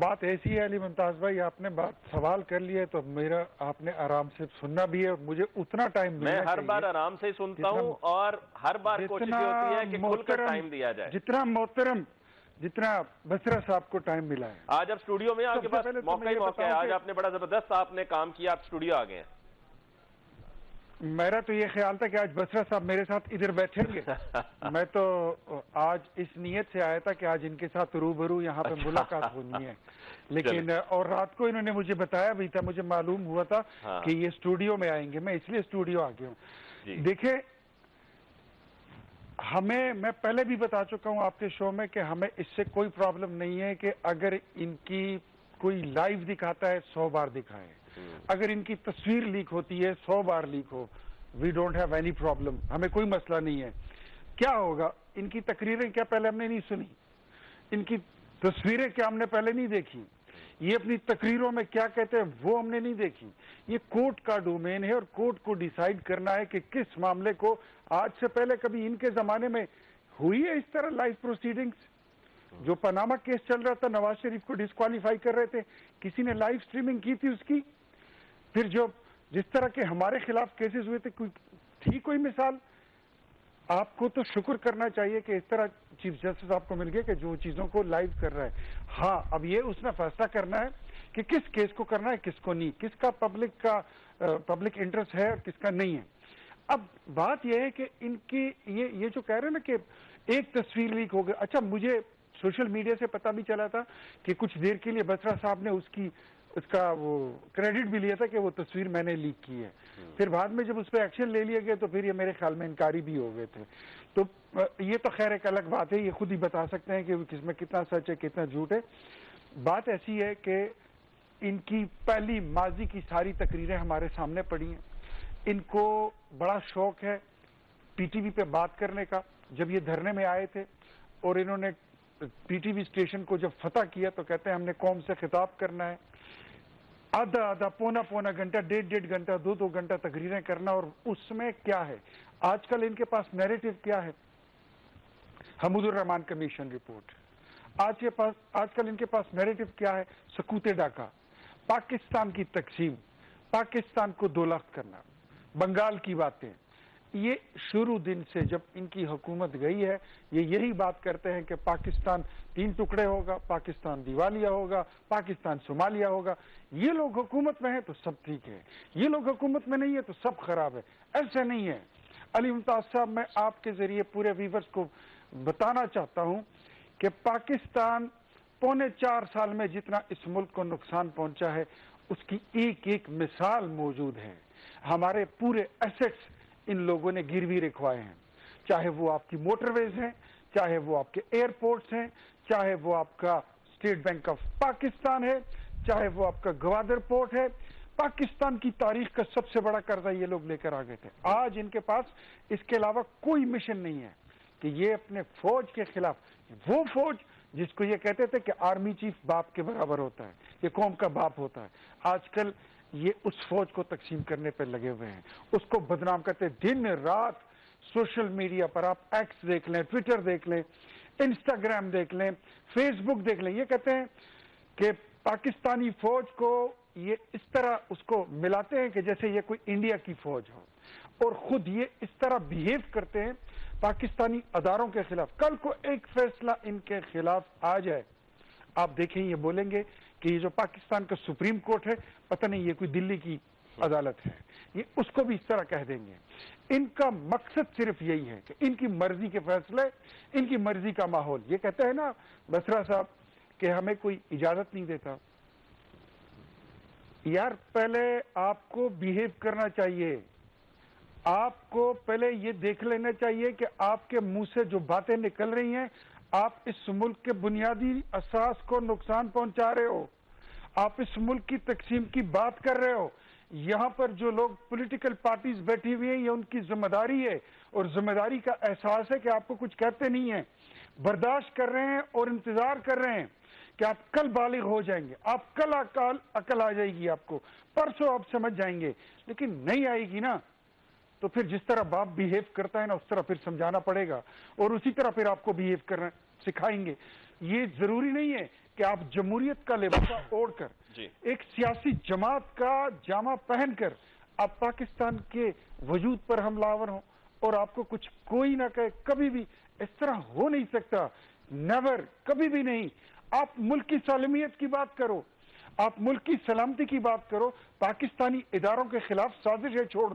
بات ایسی ہے علی ممتاز بھائی، آپ نے بات سوال کر لیا تو میرا آپ نے آرام سے سننا بھی ہے، اور مجھے اتنا ٹائم ملنا میں چاہیے. ہر بار آرام سے ہی سنتا ہوں اور ہر بار کوشش یہ ہوتی ہے کہ کھل کر ٹائم دیا جائے. جتنا بصرہ صاحب کو ٹائم ملا ہے. آج آپ اسٹوڈیو میں آپ کے پاس موقع ہی موقع ہے. آج آپ نے بڑا زبردست آپ نے کام کیا، آپ اسٹوڈیو آ گئے ہیں. میرا تو یہ خیال تھا کہ آج بصرہ صاحب میرے ساتھ ادھر بیٹھیں گے. میں تو آج اس نیت سے آیا تھا کہ آج ان کے ساتھ روبرو یہاں پہ ملاقات ہونی ہے، لیکن اور رات کو انہوں نے مجھے بتایا بھی تھا، مجھے معلوم ہوا تھا کہ یہ اسٹوڈیو میں آئیں گے، میں اس لیے اسٹوڈیو آ گیا ہوں. دیکھیں، میں پہلے بھی بتا چکا ہوں آپ کے شو میں کہ ہمیں اس سے کوئی پرابلم نہیں ہے کہ اگر ان کی کوئی لائیو دکھاتا ہے 100 بار دکھائے، اگر ان کی تصویر لیک ہوتی ہے 100 بار لیک ہو، we don't have any problem, ہمیں کوئی مسئلہ نہیں ہے. کیا ہوگا؟ ان کی تقریریں کیا پہلے ہم نے نہیں سنی؟ ان کی تصویریں کیا ہم نے پہلے نہیں دیکھی؟ یہ اپنی تقریروں میں کیا کہتے ہیں وہ ہم نے نہیں دیکھی؟ یہ کورٹ کا ڈومین ہے اور کورٹ کو ڈیسائیڈ کرنا ہے کہ کس معاملے کو. آج سے پہلے کبھی ان کے زمانے میں ہوئی ہے اس طرح لائیو پروسیڈنگز؟ جو پاناما کیس چل رہا تھا، نواز شریف کو ڈسکوالیفائی کر رہے تھے، کسی نے لائیو سٹریمنگ کی تھی اس کی؟ پھر جس طرح کے ہمارے خلاف کیسز ہوئے تھے، تھی کوئی مثال؟ آپ کو تو شکر کرنا چاہیے کہ اس طرح چیف جسٹس آپ کو مل گئے کہ جو چیزوں کو لائیو کر رہا ہے. ہاں، اب یہ اس نے فیصلہ کرنا ہے کہ کس کیس کو کرنا ہے، کس کو نہیں، کس کا پبلک انٹرسٹ ہے اور کس کا نہیں ہے. اب بات یہ ہے کہ ان کی یہ جو کہہ رہے ہیں نا کہ ایک تصویر لیک ہو گئی. اچھا، مجھے سوشل میڈیا سے پتہ بھی چلا تھا کہ کچھ دیر کے لیے بصرہ صاحب نے اس کا وہ کریڈٹ بھی لیا تھا کہ وہ تصویر میں نے لیک کی ہے. پھر بعد میں جب اس پہ ایکشن لے لیا گیا تو پھر یہ میرے خیال میں انکاری بھی ہو گئے تھے. تو یہ تو خیر ایک الگ بات ہے، یہ خود ہی بتا سکتے ہیں کہ کس میں کتنا سچ ہے کتنا جھوٹ ہے. بات ایسی ہے کہ ان کی پہلی ماضی کی ساری تقریریں ہمارے سامنے پڑی ہیں. ان کو بڑا شوق ہے پی ٹی وی پہ بات کرنے کا. جب یہ دھرنے میں آئے تھے اور انہوں نے پی ٹی وی اسٹیشن کو جب فتح کیا تو کہتے ہیں ہم نے قوم سے خطاب کرنا ہے. آدھا پونا گھنٹہ، ڈیڑھ گھنٹہ، 2 گھنٹہ تقریریں کرنا. اور اس میں کیا ہے آج کل ان کے پاس نیریٹو کیا ہے؟ حمود الرحمان کمیشن رپورٹ. آج کل ان کے پاس نیریٹو کیا ہے؟ سکوت ڈاکہ، پاکستان کی تقسیم، پاکستان کو 2 لاکھ کرنا، بنگال کی باتیں. یہ شروع دن سے جب ان کی حکومت گئی ہے یہ یہی بات کرتے ہیں کہ پاکستان 3 ٹکڑے ہوگا، پاکستان دیوالیہ ہوگا، پاکستان صومالیہ ہوگا. یہ لوگ حکومت میں ہیں تو سب ٹھیک ہے، یہ لوگ حکومت میں نہیں ہے تو سب خراب ہے. ایسا نہیں ہے. علی ممتاز صاحب، میں آپ کے ذریعے پورے ویورز کو بتانا چاہتا ہوں کہ پاکستان 4.25 سال میں جتنا اس ملک کو نقصان پہنچا ہے اس کی ایک ایک مثال موجود ہے. ہمارے پورے ایسٹس ان لوگوں نے گروی رکھوائے ہیں، چاہے وہ آپ کی موٹر ویز ہیں، چاہے وہ آپ کے ایئرپورٹس ہیں، چاہے وہ آپ کا اسٹیٹ بینک آف پاکستان ہے، چاہے وہ آپ کا گوادر پورٹ ہے. پاکستان کی تاریخ کا سب سے بڑا قرضہ یہ لوگ لے کر آ گئے تھے. آج ان کے پاس اس کے علاوہ کوئی مشن نہیں ہے کہ یہ اپنے فوج کے خلاف، وہ فوج جس کو یہ کہتے تھے کہ آرمی چیف باپ کے برابر ہوتا ہے، یہ قوم کا باپ ہوتا ہے، آج کل یہ اس فوج کو تقسیم کرنے پہ لگے ہوئے ہیں، اس کو بدنام کرتے دن رات. سوشل میڈیا پر آپ ایکس دیکھ لیں، ٹویٹر دیکھ لیں، انسٹاگرام دیکھ لیں، فیس بک دیکھ لیں، یہ کہتے ہیں کہ پاکستانی فوج کو یہ اس طرح اس کو ملاتے ہیں کہ جیسے یہ کوئی انڈیا کی فوج ہو، اور خود یہ اس طرح بیہیو کرتے ہیں پاکستانی اداروں کے خلاف. کل کو ایک فیصلہ ان کے خلاف آ جائے، آپ دیکھیں یہ بولیں گے کہ یہ جو پاکستان کا سپریم کورٹ ہے پتہ نہیں یہ کوئی دلی کی عدالت ہے، یہ اس کو بھی اس طرح کہہ دیں گے. ان کا مقصد صرف یہی ہے کہ ان کی مرضی کے فیصلے، ان کی مرضی کا ماحول. یہ کہتے ہیں نا بصرہ صاحب کہ ہمیں کوئی اجازت نہیں دیتا. یار پہلے آپ کو بیہیو کرنا چاہیے، آپ کو پہلے یہ دیکھ لینا چاہیے کہ آپ کے منہ سے جو باتیں نکل رہی ہیں آپ اس ملک کے بنیادی اساس کو نقصان پہنچا رہے ہو، آپ اس ملک کی تقسیم کی بات کر رہے ہو. یہاں پر جو لوگ پولیٹیکل پارٹیز بیٹھی ہوئی ہیں یہ ان کی ذمہ داری ہے اور ذمہ داری کا احساس ہے کہ آپ کو کچھ کہتے نہیں ہیں، برداشت کر رہے ہیں اور انتظار کر رہے ہیں کہ آپ کل بالغ ہو جائیں گے، آپ کل عقل آ جائے گی، آپ کو پرسوں آپ سمجھ جائیں گے. لیکن نہیں آئے گی نا تو پھر جس طرح باپ بیہیو کرتا ہے نا اس طرح پھر سمجھانا پڑے گا اور اسی طرح پھر آپ کو بیہیو کرنا سکھائیں گے. یہ ضروری نہیں ہے کہ کہ آپ جمہوریت کا لباسہ اوڑھ کر ایک سیاسی جماعت کا جامہ پہن کر آپ پاکستان کے وجود پر حملہ آور ہوں اور آپ کو کچھ کوئی نہ کہے. کبھی بھی اس طرح ہو نہیں سکتا. نیور, کبھی بھی نہیں. آپ ملک کی سالمیت کی بات کرو, آپ ملک کی سلامتی کی بات کرو, پاکستانی اداروں کے خلاف سازشیں چھوڑ